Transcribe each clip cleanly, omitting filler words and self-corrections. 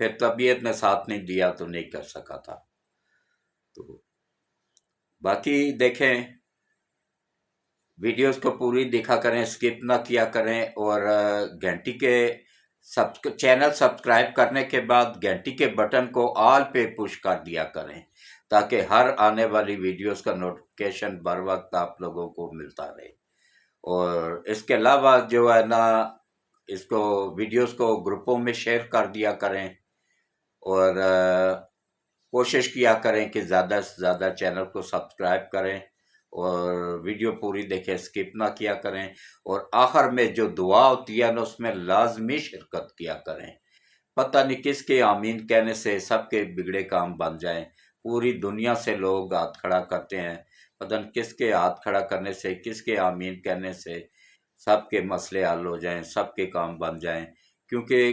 پھر طبیعت نے ساتھ نہیں دیا تو نہیں کر سکا تھا۔ تو باقی دیکھیں، ویڈیوز کو پوری دیکھا کریں، سکپ نہ کیا کریں، اور گھنٹی کے چینل سبسکرائب کرنے کے بعد گھنٹی کے بٹن کو آل پہ پش کر دیا کریں تاکہ ہر آنے والی ویڈیوز کا نوٹیفیکیشن بر وقت آپ لوگوں کو ملتا رہے۔ اور اس کے علاوہ جو ہے نا، اس کو ویڈیوز کو گروپوں میں شیئر کر دیا کریں، اور کوشش کیا کریں کہ زیادہ سے زیادہ چینل کو سبسکرائب کریں اور ویڈیو پوری دیکھیں، سکپ نہ کیا کریں، اور آخر میں جو دعا ہوتی ہے نا اس میں لازمی شرکت کیا کریں۔ پتہ نہیں کس کے آمین کہنے سے سب کے بگڑے کام بن جائیں۔ پوری دنیا سے لوگ ہاتھ کھڑا کرتے ہیں، پتہ نہیں کس کے ہاتھ کھڑا کرنے سے، کس کے آمین کہنے سے سب کے مسئلے حل ہو جائیں، سب کے کام بن جائیں۔ کیونکہ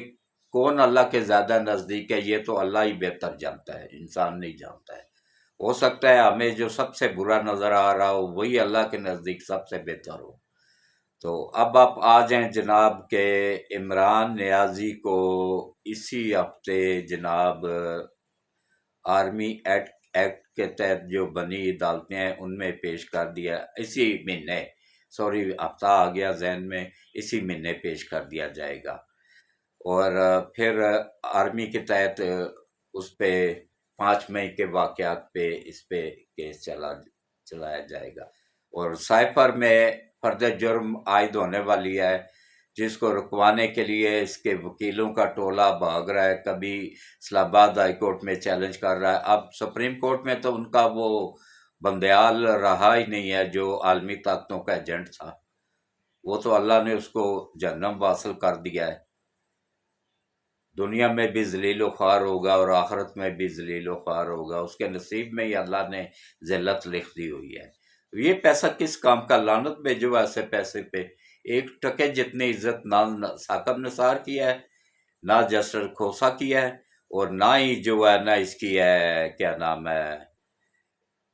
کون اللہ کے زیادہ نزدیک ہے یہ تو اللہ ہی بہتر جانتا ہے، انسان نہیں جانتا ہے۔ ہو سکتا ہے ہمیں جو سب سے برا نظر آ رہا ہو وہی اللہ کے نزدیک سب سے بہتر ہو۔ تو اب آپ آ جائیں جناب کہ عمران نیازی کو اسی ہفتے جناب آرمی ایکٹ کے تحت جو بنی عدالتیں ہیں ان میں پیش کر دیا، اسی مہینے، سوری ہفتہ آ گیا ذہن میں، اسی مہینے پیش کر دیا جائے گا، اور پھر آرمی کے تحت اس پہ 5 مئی کے واقعات پہ اس پہ کیس چلایا جائے گا، اور سائفر میں فرد جرم عائد ہونے والی ہے جس کو رکوانے کے لیے اس کے وکیلوں کا ٹولہ بھاگ رہا ہے، کبھی اسلام آباد ہائی کورٹ میں چیلنج کر رہا ہے، اب سپریم کورٹ میں تو ان کا وہ بندیال رہا ہی نہیں ہے جو عالمی طاقتوں کا ایجنٹ تھا، وہ تو اللہ نے اس کو جہنم واصل کر دیا ہے، دنیا میں بھی ذلیل و خوار ہوگا اور آخرت میں بھی ذلیل و خوار ہوگا، اس کے نصیب میں ہی اللہ نے ذلت لکھ دی ہوئی ہے۔ یہ پیسہ کس کام کا؟ لعنت بھیجو ایسے پیسے پہ، ایک ٹکے جتنی عزت نہ ثاقب نثار کی ہے، نہ جسر کھوسا کی ہے، اور نہ ہی جو ہے نا اس کی ہے کیا نام ہے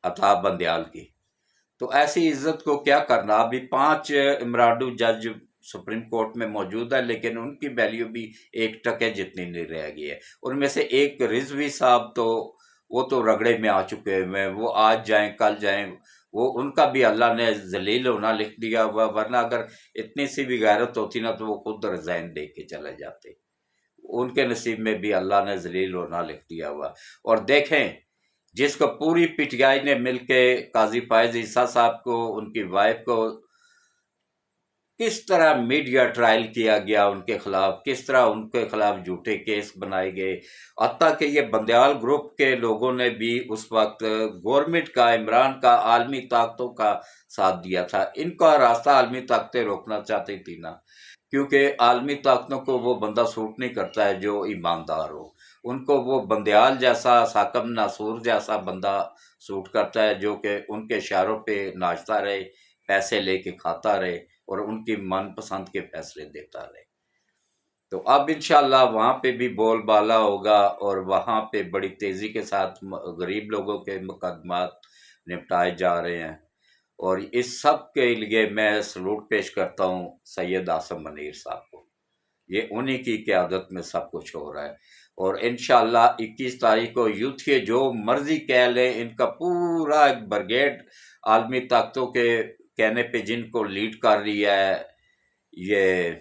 عطا بندیال کی۔ تو ایسی عزت کو کیا کرنا؟ ابھی 5 امراڈو جج سپریم کورٹ میں موجود ہے لیکن ان کی ویلیو بھی ایک ٹکے جتنی نہیں رہ گئی ہے۔ ان میں سے ایک رضوی صاحب تو وہ تو رگڑے میں آ چکے ہیں، وہ آج جائیں کل جائیں، وہ ان کا بھی اللہ نے ذلیل ہونا لکھ دیا ہوا، ورنہ اگر اتنی سی بھی غیرت ہوتی نا تو وہ خود ریزائن دے کے چلے جاتے، ان کے نصیب میں بھی اللہ نے ذلیل ہونا لکھ دیا ہوا۔ اور دیکھیں جس کو پوری پی ٹی آئی نے مل کے قاضی فائز عیسیٰ صاحب کو، ان کی وائف کو کس طرح میڈیا ٹرائل کیا گیا ان کے خلاف، کس طرح ان کے خلاف جھوٹے کیس بنائے گئے، حتیٰ کہ یہ بندیال گروپ کے لوگوں نے بھی اس وقت گورنمنٹ کا، عمران کا، عالمی طاقتوں کا ساتھ دیا تھا۔ ان کا راستہ عالمی طاقتیں روکنا چاہتی تھی نا، کیونکہ عالمی طاقتوں کو وہ بندہ سوٹ نہیں کرتا ہے جو ایماندار ہو، ان کو وہ بندیال جیسا، ثاقب ناصور جیسا بندہ سوٹ کرتا ہے جو کہ ان کے اشاروں پہ ناچتا رہے، پیسے لے کے کھاتا رہے اور ان کی من پسند کے فیصلے دیتا رہے۔ تو اب انشاءاللہ وہاں پہ بھی بول بالا ہوگا اور وہاں پہ بڑی تیزی کے ساتھ غریب لوگوں کے مقدمات نپٹائے جا رہے ہیں، اور اس سب کے لیے میں سلوٹ پیش کرتا ہوں سید عاصم منیر صاحب کو، یہ انہی کی قیادت میں سب کچھ ہو رہا ہے، اور انشاءاللہ 21 تاریخ کو یوتھیے جو مرضی کہہ لیں، ان کا پورا ایک بریگیڈ عالمی طاقتوں کے کہنے پہ جن کو لیڈ کر رہی ہے یہ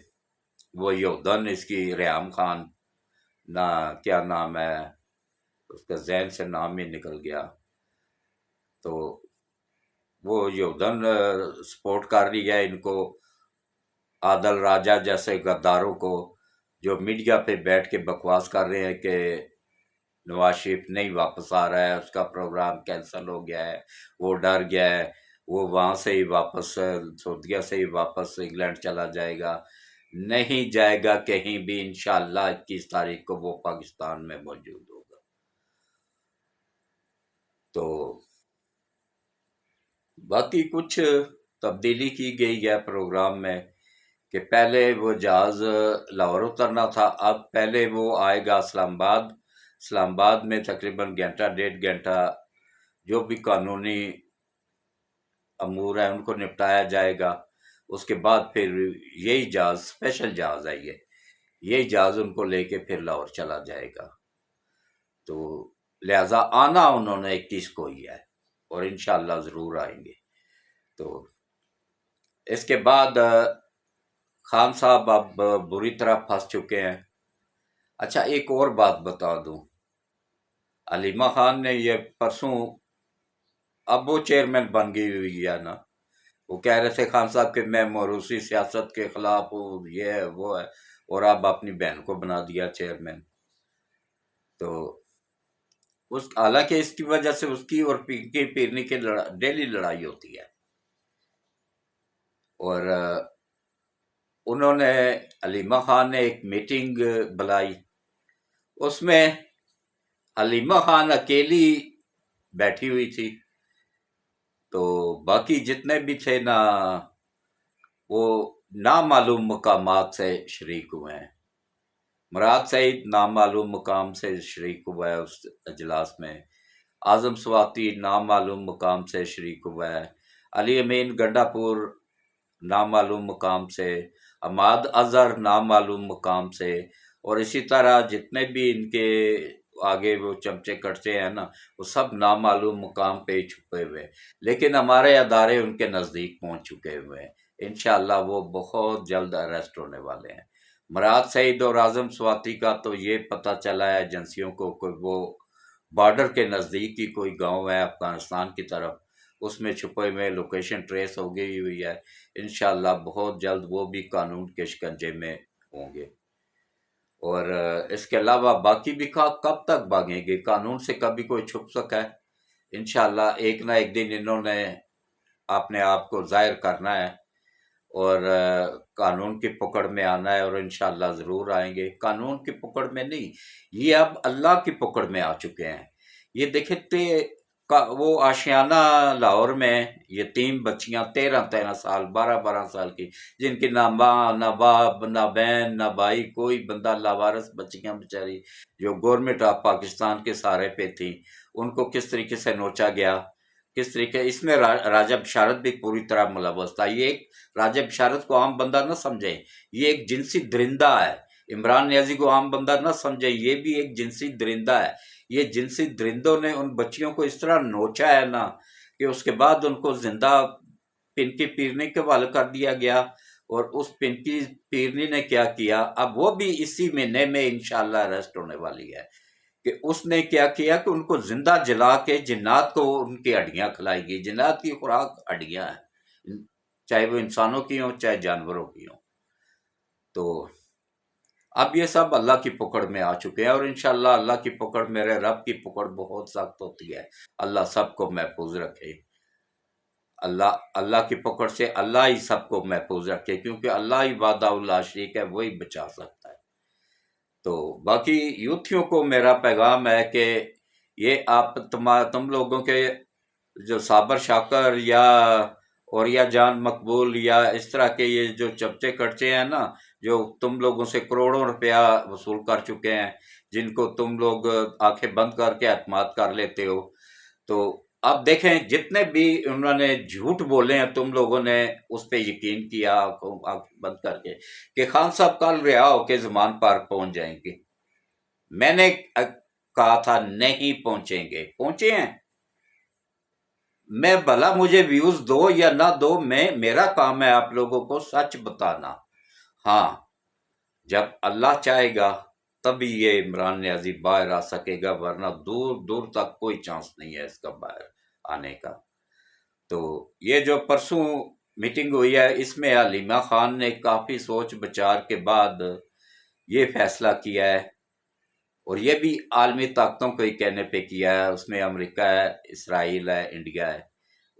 وہ یودن، اس کی ریحام خان، نہ کیا نام ہے اس کا، ذہن سے نام ہی نکل گیا، تو وہ یودن سپورٹ کر رہی ہے ان کو، عادل راجہ جیسے غداروں کو جو میڈیا پہ بیٹھ کے بکواس کر رہے ہیں کہ نواز شریف نہیں واپس آ رہا ہے، اس کا پروگرام کینسل ہو گیا ہے، وہ ڈر گیا ہے، وہ وہاں سے ہی واپس سعودیہ سے ہی واپس انگلینڈ چلا جائے گا، نہیں جائے گا کہیں بھی، انشاءاللہ 21 تاریخ کو وہ پاکستان میں موجود ہوگا۔ تو باقی کچھ تبدیلی کی گئی ہے پروگرام میں کہ پہلے وہ جہاز لاہور اترنا تھا، اب پہلے وہ آئے گا اسلام آباد میں تقریباً گھنٹہ 1.5 گھنٹہ جو بھی قانونی امور ہیں ان کو نپٹایا جائے گا، اس کے بعد پھر یہی جہاز، اسپیشل جہاز ہے یہی جہاز ان کو لے کے پھر لاہور چلا جائے گا۔ تو لہذا آنا انہوں نے 21 کو ہی ہے اور انشاءاللہ ضرور آئیں گے۔ تو اس کے بعد خان صاحب اب بری طرح پھنس چکے ہیں۔ اچھا ایک اور بات بتا دوں، علیمہ خان نے یہ پرسوں، اب وہ چیئرمین بن گئی ہوئی ہے نا، وہ کہہ رہے تھے خان صاحب کہ میں موروثی سیاست کے خلاف ہوں، یہ ہے وہ ہے، اور اب اپنی بہن کو بنا دیا چیئرمین۔ تو حالانکہ اس کی وجہ سے اس کی اور پنکی پیرنی کی ڈیلی لڑائی ہوتی ہے، اور انہوں نے علیمہ خان نے ایک میٹنگ بلائی، اس میں علیمہ خان اکیلی بیٹھی ہوئی تھی، تو باقی جتنے بھی تھے نا وہ نامعلوم مقامات سے شریک ہوئے ہیں۔ مراد سعید نامعلوم مقام سے شریک ہوا ہے اس اجلاس میں، اعظم سواتی نامعلوم مقام سے شریک ہوا ہے، علی امین گنڈا پور نامعلوم مقام سے، عماد اظہر نامعلوم مقام سے، اور اسی طرح جتنے بھی ان کے آگے وہ چمچے کٹتے ہیں نا وہ سب نامعلوم مقام پہ ہی چھپے ہوئے، لیکن ہمارے ادارے ان کے نزدیک پہنچ چکے ہوئے ہیں، انشاءاللہ وہ بہت جلد اریسٹ ہونے والے ہیں۔ مراد سعید اور اعظم سواتی کا تو یہ پتہ چلا ہے ایجنسیوں کو کہ وہ بارڈر کے نزدیک ہی کوئی گاؤں ہے افغانستان کی طرف، اس میں چھپے ہوئے لوکیشن ٹریس ہو گئی ہوئی ہے، انشاءاللہ بہت جلد وہ بھی قانون کے شکنجے میں ہوں گے۔ اور اس کے علاوہ باقی بھی کب تک بھاگیں گے، قانون سے کبھی کوئی چھپ سکا ہے؟ انشاءاللہ ایک نہ ایک دن انہوں نے اپنے آپ کو ظاہر کرنا ہے اور قانون کی پکڑ میں آنا ہے، اور انشاءاللہ ضرور آئیں گے۔ قانون کی پکڑ میں نہیں، یہ اب اللہ کی پکڑ میں آ چکے ہیں۔ یہ دیکھتے وہ آشیانہ لاہور میں یتیم بچیاں 13 سال 12 سال کی، جن کی نہ ماں نہ باپ نہ بہن نہ بھائی، کوئی بندہ لاوارث بچیاں بیچاری جو گورنمنٹ آف پاکستان کے سہارے پہ تھی، ان کو کس طریقے سے نوچا گیا، کس طریقے، اس میں راجہ بشارت بھی پوری طرح ملوث تھا۔ یہ ایک راجہ بشارت کو عام بندہ نہ سمجھے، یہ ایک جنسی درندہ ہے۔ عمران نیازی کو عام بندہ نہ سمجھے، یہ بھی ایک جنسی درندہ ہے۔ یہ جنسی درندوں نے ان بچیوں کو اس طرح نوچا ہے نا کہ اس کے بعد ان کو زندہ پنکی پیرنی کے حوالے کر دیا گیا، اور اس پنکی پیرنی نے کیا کیا، اب وہ بھی اسی مہینے میں انشاءاللہ اریسٹ ہونے والی ہے، کہ اس نے کیا کیا کہ ان کو زندہ جلا کے جنات کو ان کی ہڈیاں کھلائی گئی۔ جنات کی خوراک ہڈیاں ہیں، چاہے وہ انسانوں کی ہوں چاہے جانوروں کی ہوں۔ تو اب یہ سب اللہ کی پکڑ میں آ چکے ہیں، اور انشاءاللہ اللہ کی پکڑ، میرے رب کی پکڑ بہت سخت ہوتی ہے۔ اللہ سب کو محفوظ رکھے، اللہ کی پکڑ سے اللہ ہی سب کو محفوظ رکھے، کیونکہ اللہ ہی وحدہ لا شریک ہے، وہی بچا سکتا ہے۔ تو باقی یوتھیوں کو میرا پیغام ہے کہ یہ آپ تم لوگوں کے جو صابر شاکر یا اوریا جان مقبول یا اس طرح کے یہ جو چپچے کٹچے ہیں نا، جو تم لوگوں سے کروڑوں روپیہ وصول کر چکے ہیں، جن کو تم لوگ آنکھیں بند کر کے اعتماد کر لیتے ہو، تو اب دیکھیں جتنے بھی انہوں نے جھوٹ بولے ہیں تم لوگوں نے اس پہ یقین کیا آنکھیں بند کر کے کہ خان صاحب کل رہا ہو کے زمان پارک پہنچ جائیں گے۔ میں نے کہا تھا نہیں پہنچیں گے، پہنچے ہیں۔ میں بھلا مجھے ویوز دو یا نہ دو، میرا کام ہے آپ لوگوں کو سچ بتانا۔ ہاں جب اللہ چاہے گا تبھی یہ عمران نیازی باہر آ سکے گا، ورنہ دور دور تک کوئی چانس نہیں ہے اس کا باہر آنے کا۔ تو یہ جو پرسوں میٹنگ ہوئی ہے، اس میں علیمہ خان نے کافی سوچ بچار کے بعد یہ فیصلہ کیا ہے، اور یہ بھی عالمی طاقتوں کو ہی کہنے پہ کیا ہے، اس میں امریکہ ہے، اسرائیل ہے، انڈیا ہے،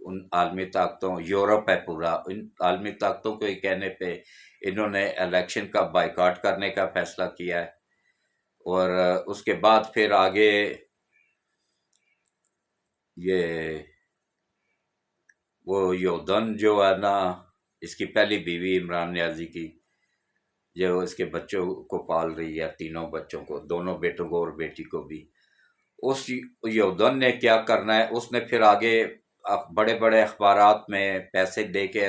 ان عالمی طاقتوں، یورپ ہے پورا، ان عالمی طاقتوں کو ہی کہنے پہ انہوں نے الیکشن کا بائیکاٹ کرنے کا فیصلہ کیا ہے۔ اور اس کے بعد پھر آگے یہ وہ یودن جو ہے نا، اس کی پہلی بیوی عمران نیازی کی، جو اس کے بچوں کو پال رہی ہے، تینوں بچوں کو، دونوں بیٹوں کو اور بیٹی کو بھی، اس یودن نے کیا کرنا ہے، اس نے پھر آگے بڑے بڑے اخبارات میں پیسے دے کے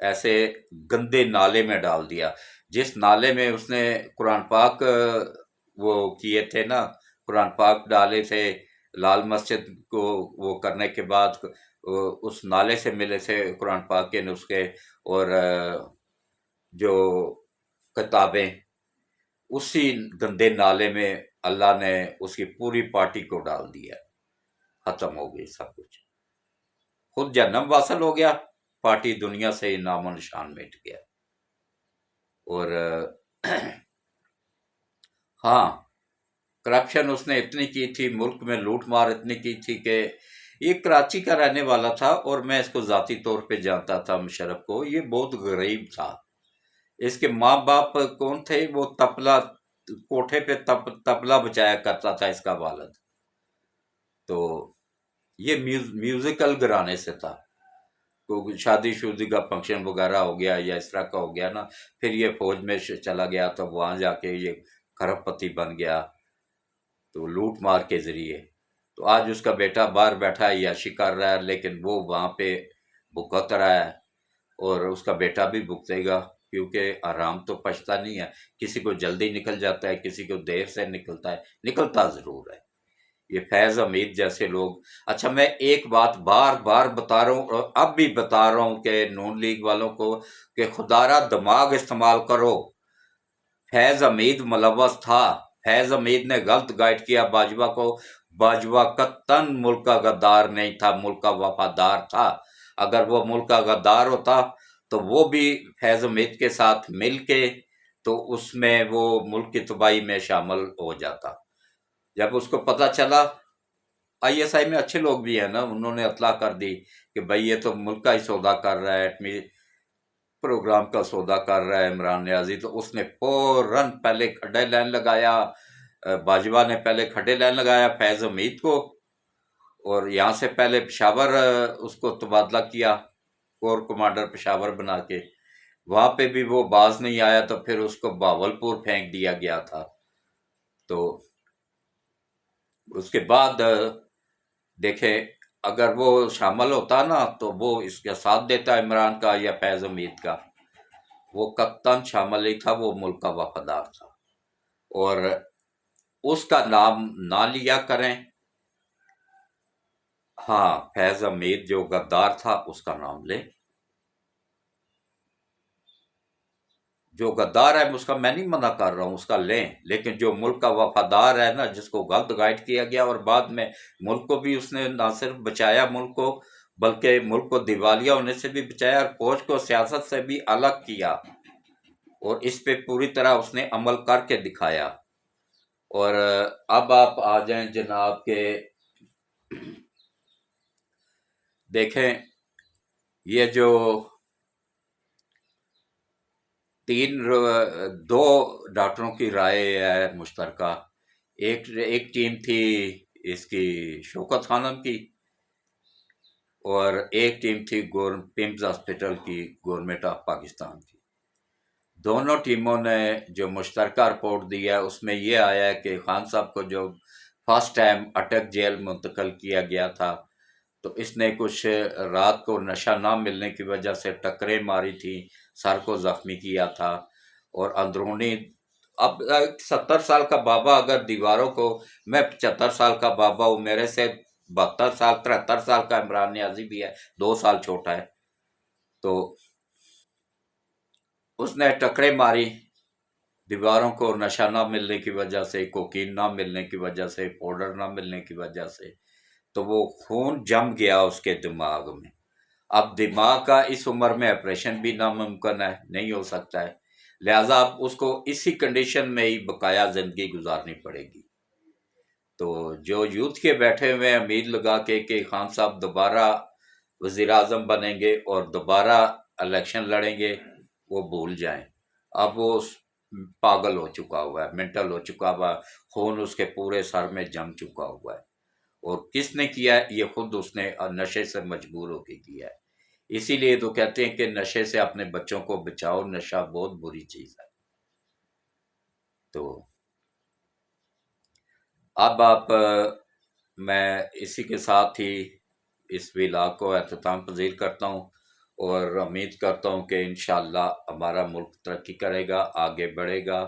ایسے گندے نالے میں ڈال دیا، جس نالے میں اس نے قرآن پاک وہ کیے تھے نا، قرآن پاک ڈالے تھے لال مسجد کو وہ کرنے کے بعد، اس نالے سے ملے تھے قرآن پاک کے نسخے اور جو کتابیں، اسی گندے نالے میں اللہ نے اس کی پوری پارٹی کو ڈال دیا، ختم ہو گئی سب کچھ، خود جہنم واصل ہو گیا، پارٹی دنیا سے ہی نام و نشان مٹ گیا۔ اور ہاں، کرپشن اس نے اتنی کی تھی، ملک میں لوٹ مار اتنی کی تھی کہ یہ کراچی کا رہنے والا تھا اور میں اس کو ذاتی طور پہ جانتا تھا، مشرف کو، یہ بہت غریب تھا۔ اس کے ماں باپ کون تھے؟ وہ تپلا، کوٹھے پہ تپلا بچایا کرتا تھا اس کا والد، تو یہ میوزیکل گھرانے سے تھا، تو شادی شودی کا فنکشن وغیرہ ہو گیا یا اس طرح کا ہو گیا نا، پھر یہ فوج میں چلا گیا، تو وہاں جا کے یہ کھرب پتی بن گیا، تو لوٹ مار کے ذریعے۔ تو آج اس کا بیٹا باہر بیٹھا ہے، عیاشی کر رہا ہے، لیکن وہ وہاں پہ بھگت رہا ہے، اور اس کا بیٹا بھی بھگتے گا، کیونکہ آرام تو پچتا نہیں ہے، کسی کو جلدی نکل جاتا ہے، کسی کو دیر سے نکلتا ہے، نکلتا ضرور ہے۔ یہ فیض حمید جیسے لوگ، اچھا میں ایک بات بار بار بتا رہا ہوں اور اب بھی بتا رہا ہوں کہ نون لیگ والوں کو کہ خدا را دماغ استعمال کرو۔ فیض حمید ملوث تھا، فیض حمید نے غلط گائیڈ کیا باجوہ کو، باجوہ قطعاً ملک کا غدار نہیں تھا، ملک کا وفادار تھا، اگر وہ ملک کا غدار ہوتا تو وہ بھی فیض حمید کے ساتھ مل کے تو اس میں وہ ملک کی تباہی میں شامل ہو جاتا۔ جب اس کو پتہ چلا، آئی ایس آئی میں اچھے لوگ بھی ہیں نا، انہوں نے اطلاع کر دی کہ بھائی یہ تو ملک کا ہی سودا کر رہا ہے، ایٹمی پروگرام کا سودا کر رہا ہے عمران نیازی، تو اس نے فوراً پہلے کھڈے لائن لگایا، باجوہ نے پہلے کھڈے لائن لگایا فیض حمید کو، اور یہاں سے پہلے پشاور اس کو تبادلہ کیا، کور کمانڈر پشاور بنا کے، وہاں پہ بھی وہ باز نہیں آیا، تو پھر اس کو باولپور پھینک دیا گیا تھا۔ تو اس کے بعد دیکھیں، اگر وہ شامل ہوتا نا تو وہ اس کا ساتھ دیتا عمران کا یا فیض حمید کا، وہ قطعاً شامل نہیں تھا، وہ ملک کا وفادار تھا۔ اور اس کا نام نہ لیا کریں، ہاں فیض حمید جو غدار تھا اس کا نام لیں، جو غدار ہے اس کا میں نہیں منع کر رہا ہوں، اس کا لیں، لیکن جو ملک کا وفادار ہے نا، جس کو غلط گائیڈ کیا گیا اور بعد میں ملک کو بھی اس نے نہ صرف بچایا ملک کو، بلکہ ملک کو دیوالیہ ہونے سے بھی بچایا، اور فوج کو سیاست سے بھی الگ کیا، اور اس پہ پوری طرح اس نے عمل کر کے دکھایا۔ اور اب آپ آ جائیں جناب کے، دیکھیں یہ جو دو ڈاکٹروں کی رائے ہے مشترکہ، ایک ٹیم تھی اس کی شوکت خانم کی، اور ایک ٹیم تھی پیمز ہاسپٹل کی، گورنمنٹ آف پاکستان کی۔ دونوں ٹیموں نے جو مشترکہ رپورٹ دی ہے اس میں یہ آیا ہے کہ خان صاحب کو جو فرسٹ ٹائم اٹک جیل منتقل کیا گیا تھا، تو اس نے کچھ رات کو نشہ نہ ملنے کی وجہ سے ٹکریں ماری تھی، سر کو زخمی کیا تھا، اور اندرونی، اب 70 سال کا بابا اگر دیواروں کو، میں 75 سال کا بابا ہوں، میرے سے 72 سال 73 سال کا عمران نیازی بھی ہے، 2 سال چھوٹا ہے، تو اس نے ٹکریں ماری دیواروں کو، نشہ نہ ملنے کی وجہ سے، کوکین نہ ملنے کی وجہ سے، پاؤڈر نہ ملنے کی وجہ سے، تو وہ خون جم گیا اس کے دماغ میں۔ اب دماغ کا اس عمر میں آپریشن بھی ناممکن ہے، نہیں ہو سکتا ہے، لہٰذا اب اس کو اسی کنڈیشن میں ہی بقایا زندگی گزارنی پڑے گی۔ تو جو یوتھ کے بیٹھے ہوئے امید لگا کے کہ خان صاحب دوبارہ وزیر اعظم بنیں گے اور دوبارہ الیکشن لڑیں گے، وہ بھول جائیں، اب وہ پاگل ہو چکا ہوا ہے، مینٹل ہو چکا ہوا ہے، خون اس کے پورے سر میں جم چکا ہوا ہے، اور کس نے کیا ہے؟ یہ خود اس نے نشے سے مجبور ہو کے کیا ہے۔ اسی لیے تو کہتے ہیں کہ نشے سے اپنے بچوں کو بچاؤ، نشہ بہت بری چیز ہے۔ تو اب میں اسی کے ساتھ ہی اس ویلاگ کو اختتام پذیر کرتا ہوں، اور امید کرتا ہوں کہ انشاءاللہ ہمارا ملک ترقی کرے گا، آگے بڑھے گا،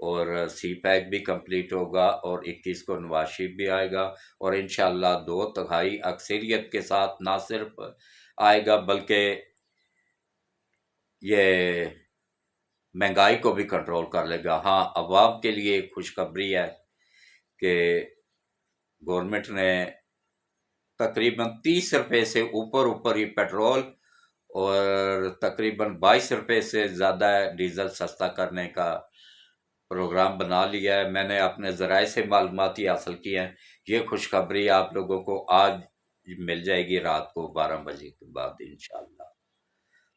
اور سی پیک بھی کمپلیٹ ہوگا، اور 21 کو نواز شریف بھی آئے گا، اور انشاءاللہ 2/3 اکثریت کے ساتھ نہ صرف آئے گا بلکہ یہ مہنگائی کو بھی کنٹرول کر لے گا۔ ہاں، عوام کے لیے ایک خوشخبری ہے کہ گورنمنٹ نے تقریباً 30 روپے سے اوپر یہ پیٹرول اور تقریباً 22 روپے سے زیادہ ڈیزل سستا کرنے کا پروگرام بنا لیا ہے۔ میں نے اپنے ذرائع سے معلوماتی حاصل کی ہیں۔ یہ خوشخبری آپ لوگوں کو آج مل جائے گی رات کو 12 بجے کے بعد انشاءاللہ۔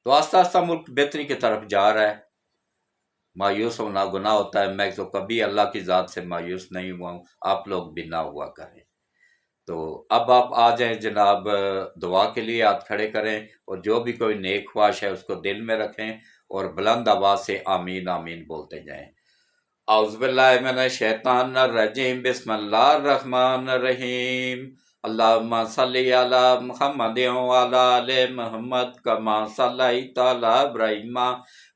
تو آہستہ آہستہ ملک بہتری کی طرف جا رہا ہے۔ مایوس ہونا گناہ ہوتا ہے، میں تو کبھی اللہ کی ذات سے مایوس نہیں ہوا ہوں، آپ لوگ بھی نہ ہوا کریں۔ تو اب آپ آ جائیں جناب، دعا کے لیے ہاتھ کھڑے کریں، اور جو بھی کوئی نیک خواہش ہے اس کو دل میں رکھیں، اور بلند آواز سے آمین آمین بولتے جائیں۔ اعوذ باللہ من الشیطان الرجیم، بسم اللہ الرحمن الرحیم، اللہم صلی علی محمد وعلی آل محمد کما صلیت علی ابراہیم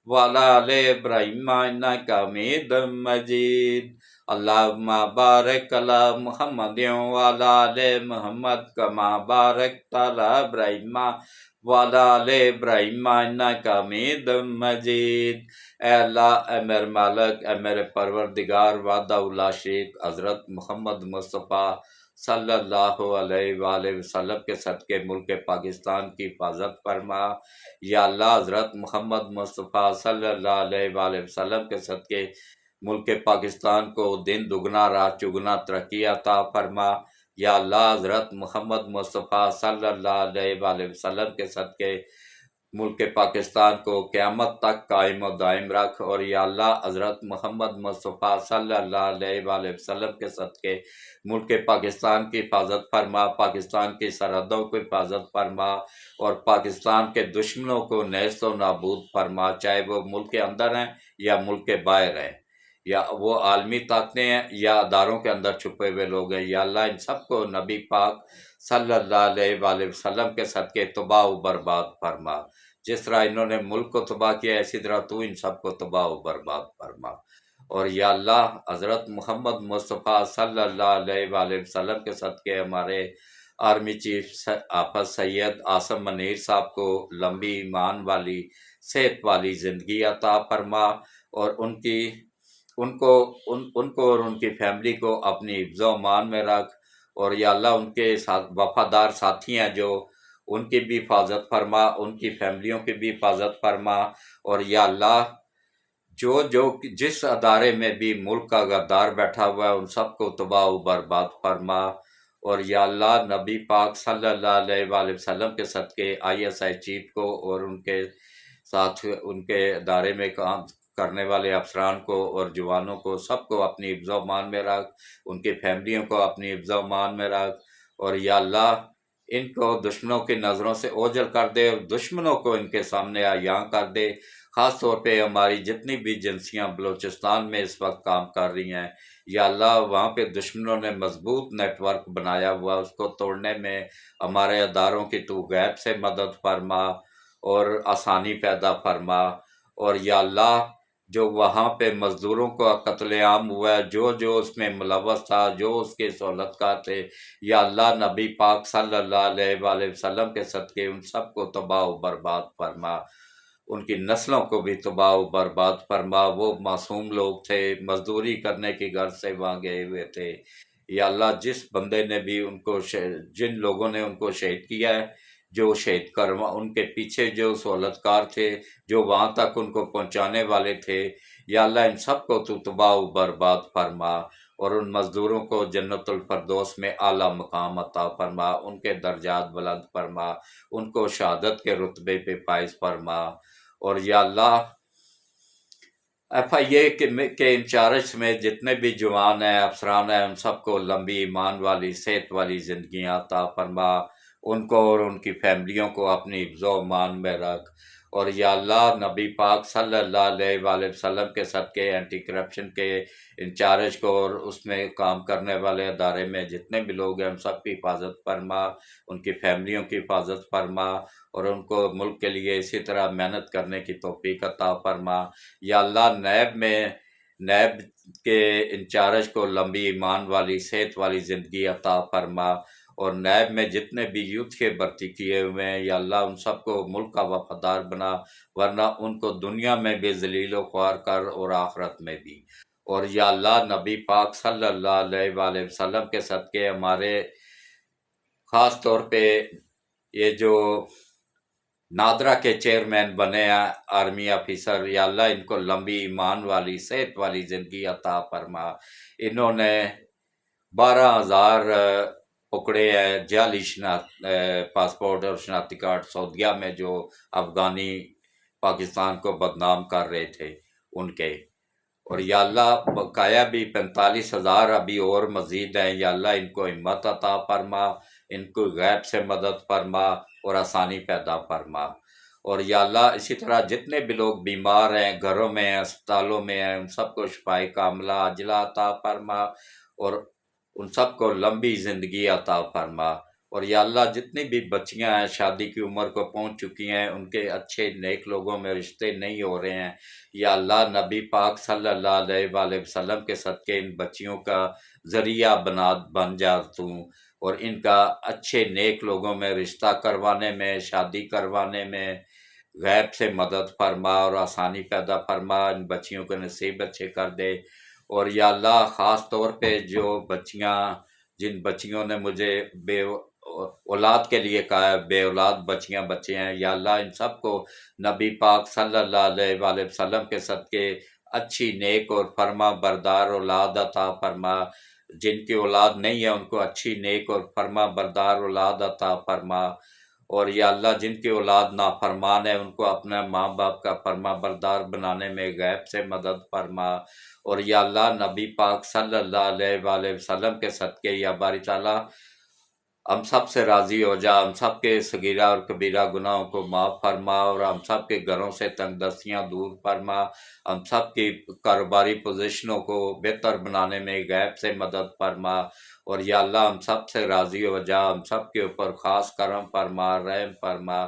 وعلی آل ابراہیم انک حمید مجید، اللہم بارک علی محمد وعلی آل محمد کما بارکت علی ابراہیم وعلی آل ابراہیم انک حمید مجید۔ اے اللہ، اے میرے مالک، اے میرے پروردگار وحدہ لا شریک، حضرت محمد مصطفیٰ صلی اللہ علیہ وآلہ وسلم کے صدقے ملک پاکستان کی حفاظت فرما۔ یا اللہ، حضرت محمد مصطفیٰ صلی اللہ علیہ وآلہ وسلم کے صدقے ملک پاکستان کو دن دگنا رات چگنا ترقی عطا فرما۔ یا اللہ، حضرت محمد مصطفیٰ صلی اللہ علیہ وآلہ وسلم کے صدقے ملک پاکستان کو قیامت تک قائم و دائم رکھ، اور یا اللہ، حضرت محمد مصطفیٰ صلی اللہ علیہ وآلہ وسلم کے صدقے ملک پاکستان کی حفاظت فرما، پاکستان کی سرحدوں کو حفاظت فرما، اور پاکستان کے دشمنوں کو نیست و نابود فرما، چاہے وہ ملک کے اندر ہیں یا ملک کے باہر ہیں، یا وہ عالمی طاقتیں ہیں یا اداروں کے اندر چھپے ہوئے لوگ ہیں۔ یا اللہ، ان سب کو نبی پاک صلی اللہ علیہ وآلہ وسلم کے صدقے تباہ و برباد فرما۔ جس طرح انہوں نے ملک کو تباہ کیا، اسی طرح تو ان سب کو تباہ و برباد فرما۔ اور یا اللہ، حضرت محمد مصطفیٰ صلی اللہ علیہ وآلہ وسلم کے صدقے ہمارے آرمی چیف حافظ سید عاصم منیر صاحب کو لمبی ایمان والی صحت والی زندگی عطا فرما، اور ان کو اور ان کی فیملی کو اپنی حفظ و امان میں رکھ، اور یا اللہ، ان کے ساتھ وفادار ساتھی ہیں جو، ان کی بھی حفاظت فرما، ان کی فیملیوں کی بھی حفاظت فرما، اور یا اللہ، جو جس ادارے میں بھی ملک کا غدار بیٹھا ہوا ہے ان سب کو تباہ و برباد فرما۔ اور یا اللہ، نبی پاک صلی اللہ علیہ وآلہ وسلم کے صدقے ISI چیف کو اور ان کے ساتھ ان کے ادارے میں کام کرنے والے افسران کو اور جوانوں کو سب کو اپنی حفظ و امان میں رکھ، ان کی فیملیوں کو اپنی حفظ و امان میں رکھ، اور یا اللہ، ان کو دشمنوں کی نظروں سے اوجھل کر دے، اور دشمنوں کو ان کے سامنے عیاں کر دے۔ خاص طور پہ ہماری جتنی بھی ایجنسیاں بلوچستان میں اس وقت کام کر رہی ہیں، یا اللہ، وہاں پہ دشمنوں نے مضبوط نیٹ ورک بنایا ہوا، اس کو توڑنے میں ہمارے اداروں کی تو غیب سے مدد فرما اور آسانی پیدا فرما۔ اور یا اللہ، جو وہاں پہ مزدوروں کا قتل عام ہوا ہے، جو اس میں ملوث تھا، جو اس کے سہولت کار تھے، یا اللہ، نبی پاک صلی اللہ علیہ وآلہ وسلم کے صدقے ان سب کو تباہ و برباد فرما، ان کی نسلوں کو بھی تباہ و برباد فرما۔ وہ معصوم لوگ تھے، مزدوری کرنے کی غرض سے وہاں گئے ہوئے تھے۔ یا اللہ، جس بندے نے بھی ان کو جن لوگوں نے ان کو شہید کیا ہے، جو شہید کروا، ان کے پیچھے جو سہولت کار تھے، جو وہاں تک ان کو پہنچانے والے تھے، یا اللہ، ان سب کو تو تباہ و برباد فرما، اور ان مزدوروں کو جنت الفردوس میں اعلیٰ مقام عطا فرما، ان کے درجات بلند فرما، ان کو شہادت کے رتبے پہ فائز فرما۔ اور یا اللہ، FIA کے انچارج میں جتنے بھی جوان ہیں، افسران ہیں، ان سب کو لمبی ایمان والی صحت والی زندگیاں عطا فرما، ان کو اور ان کی فیملیوں کو اپنی حفظ و امان میں رکھ۔ اور یا اللہ نبی پاک صلی اللہ علیہ وآلہ وسلم کے صدقے اینٹی کرپشن کے انچارج کو اور اس میں کام کرنے والے ادارے میں جتنے بھی لوگ ہیں ان سب کی حفاظت فرما، ان کی فیملیوں کی حفاظت فرما، اور ان کو ملک کے لیے اسی طرح محنت کرنے کی توفیق عطا فرما۔ یا اللہ نیب کے انچارج کو لمبی ایمان والی صحت والی زندگی عطا فرما، اور نیب میں جتنے بھی یوتھ کے بھرتی کیے ہوئے ہیں یا اللہ ان سب کو ملک کا وفادار بنا، ورنہ ان کو دنیا میں بھی ذلیل و خوار کر اور آخرت میں بھی۔ اور یا اللہ نبی پاک صلی اللہ علیہ وآلہ وسلم کے صدقے ہمارے خاص طور پہ یہ جو نادرا کے چیئرمین بنے ہیں آرمی آفیسر، یا اللہ ان کو لمبی ایمان والی صحت والی زندگی عطا فرما۔ انہوں نے 12,000 پکڑے ہیں جعلی پاسپورٹ اور شناختی کارڈ سعودیہ میں جو افغانی پاکستان کو بدنام کر رہے تھے ان کے، اور یا اللہ بقایا بھی 45,000 ابھی اور مزید ہیں۔ یا اللہ ان کو ہمت عطا فرما، ان کو غیب سے مدد فرما اور آسانی پیدا فرما۔ اور یا اللہ اسی طرح جتنے بھی لوگ بیمار ہیں، گھروں میں ہیں، اسپتالوں میں ہیں، ان سب کو شفائے کاملہ عاجلہ عطا فرما، اور ان سب کو لمبی زندگی عطا فرما۔ اور یا اللہ جتنی بھی بچیاں ہیں شادی کی عمر کو پہنچ چکی ہیں، ان کے اچھے نیک لوگوں میں رشتے نہیں ہو رہے ہیں، یا اللہ نبی پاک صلی اللہ علیہ وآلہ وسلم کے صدقے ان بچیوں کا ذریعہ بن جا تو، اور ان کا اچھے نیک لوگوں میں رشتہ کروانے میں، شادی کروانے میں غیب سے مدد فرما اور آسانی پیدا فرما، ان بچیوں کے نصیب اچھے کر دے۔ اور یا اللہ خاص طور پہ جو بچیاں، جن بچیوں نے مجھے بے اولاد کے لیے کہا ہے، بے اولاد بچیاں بچے ہیں، یا اللہ ان سب کو نبی پاک صلی اللہ علیہ وآلہ وسلم کے صدقے اچھی نیک اور فرما بردار اولاد عطا فرما۔ جن کی اولاد نہیں ہے ان کو اچھی نیک اور فرما بردار اولاد عطا فرما۔ اور یا اللہ جن کی اولاد نافرمان ہے ان کو اپنے ماں باپ کا فرما بردار بنانے میں غیب سے مدد فرما۔ اور یا اللہ نبی پاک صلی اللہ علیہ وآلہ وسلم کے صدقے یا باری تعالیٰ ہم سب سے راضی ہو جا، ہم سب کے صغیرہ اور کبیرہ گناہوں کو معاف فرما، اور ہم سب کے گھروں سے تنگ دستیاں دور فرما، ہم سب کی کاروباری پوزیشنوں کو بہتر بنانے میں غیب سے مدد فرما۔ اور یا اللہ ہم سب سے راضی ہو جا، ہم سب کے اوپر خاص کرم فرما، رحم فرما،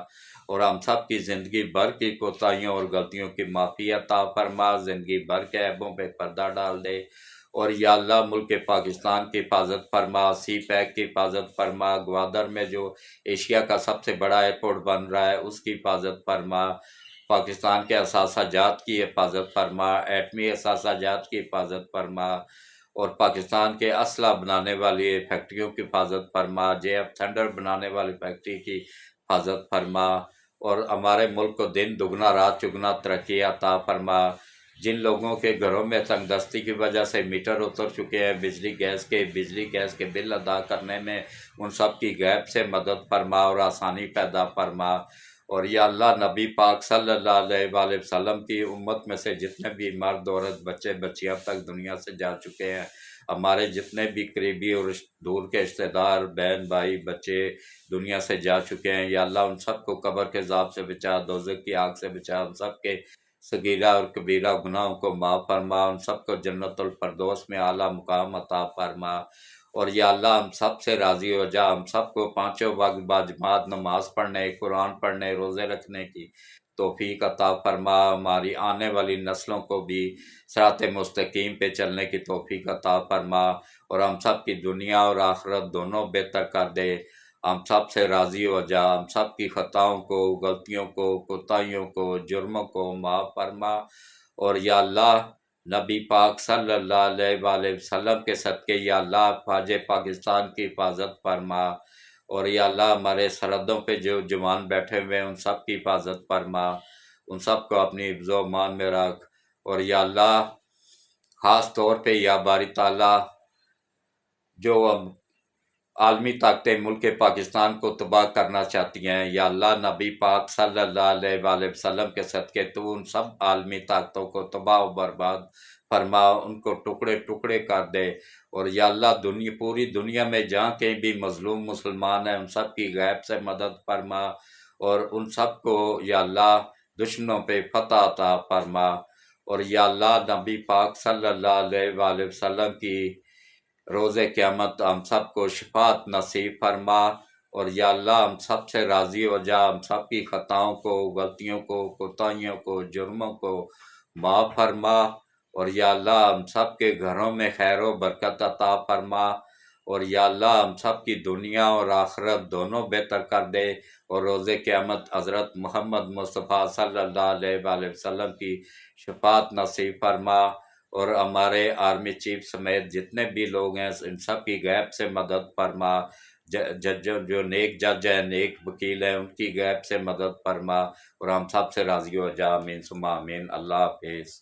اور ہم سب کی زندگی بھر کی کوتاہیوں اور غلطیوں کی معافی عطا فرما، زندگی بھر کے عیبوں پہ پردہ ڈال دے۔ اور یا اللہ ملک پاکستان کی حفاظت فرما، سی پیک کی حفاظت فرما، گوادر میں جو ایشیا کا سب سے بڑا ایئرپورٹ بن رہا ہے اس کی حفاظت فرما، پاکستان کے اثاثہ جات کی حفاظت فرما، ایٹمی اثاثہ جات کی حفاظت فرما، اور پاکستان کے اسلحہ بنانے والی فیکٹریوں کی حفاظت فرما، جے ایف تھنڈر بنانے والی فیکٹری کی حفاظت فرما، اور ہمارے ملک کو دن دگنا رات چگنا ترقی عطا فرما۔ جن لوگوں کے گھروں میں تنگ دستی کی وجہ سے میٹر اتر چکے ہیں بجلی گیس کے بل ادا کرنے میں، ان سب کی غیب سے مدد فرما اور آسانی پیدا فرما۔ اور یا اللہ نبی پاک صلی اللہ علیہ وآلہ وسلم کی امت میں سے جتنے بھی مرد عورت بچے بچیاں اب تک دنیا سے جا چکے ہیں، ہمارے جتنے بھی قریبی اور دور کے رشتہ دار بہن بھائی بچے دنیا سے جا چکے ہیں، یا اللہ ان سب کو قبر کے عذاب سے بچا، دوزخ کی آگ سے بچا، ان سب کے صغیرہ اور کبیرہ گناہوں کو معاف فرما، ان سب کو جنت الفردوس میں اعلیٰ مقام عطا فرما۔ اور یا اللہ ہم سب سے راضی ہو جا، ہم سب کو پانچوں وقت باجماعت نماز پڑھنے، قرآن پڑھنے، روزے رکھنے کی توفیق عطا فرما، ہماری آنے والی نسلوں کو بھی صراط مستقیم پہ چلنے کی توفیق عطا فرما، اور ہم سب کی دنیا اور آخرت دونوں بہتر کر دے۔ ہم سب سے راضی ہو جا، ہم سب کی خطاؤں کو، غلطیوں کو، کوتاہیوں کو، جرموں کو معاف فرما۔ اور یا اللہ نبی پاک صلی اللہ علیہ وآلہ وسلم کے صدقے یا اللہ فوج پاکستان کی حفاظت فرما، اور یا اللہ ہمارے سرحدوں پہ جو جوان بیٹھے ہوئے ہیں ان سب کی حفاظت فرما، ان سب کو اپنی حفظ و امان میں رکھ۔ اور یا اللہ خاص طور پہ یا باری تعالیٰ جو عالمی طاقتیں ملک پاکستان کو تباہ کرنا چاہتی ہیں، یا اللہ نبی پاک صلی اللہ علیہ وآلہ وسلم کے صدقے تو ان سب عالمی طاقتوں کو تباہ و برباد فرما، ان کو ٹکڑے ٹکڑے کر دے۔ اور یا اللہ پوری دنیا میں جہاں کہیں بھی مظلوم مسلمان ہیں ان سب کی غیب سے مدد فرما، اور ان سب کو یا اللہ دشمنوں پہ فتح عطا فرما، اور یا اللہ نبی پاک صلی اللہ علیہ وآلہ وسلم کی روز قیامت ہم سب کو شفاعت نصیب فرما، اور یا اللہ ہم سب سے راضی ہو جا، ہم سب کی خطاؤں کو، غلطیوں کو، کوتاہیوں کو، جرموں کو معاف فرما، اور یا اللہ ہم سب کے گھروں میں خیر و برکت عطا فرما، اور یا اللہ ہم سب کی دنیا اور آخرت دونوں بہتر کر دے، اور روز قیامت حضرت محمد مصطفیٰ صلی اللہ علیہ وآلہ وسلم کی شفاعت نصیب فرما، اور ہمارے آرمی چیف سمیت جتنے بھی لوگ ہیں ان سب کی غیب سے مدد فرما، جو نیک جج ہیں، نیک وکیل ہیں، ان کی غیب سے مدد فرما، اور ہم سب سے راضی ہو جا، آمین ثم آمین۔ اللہ حافظ۔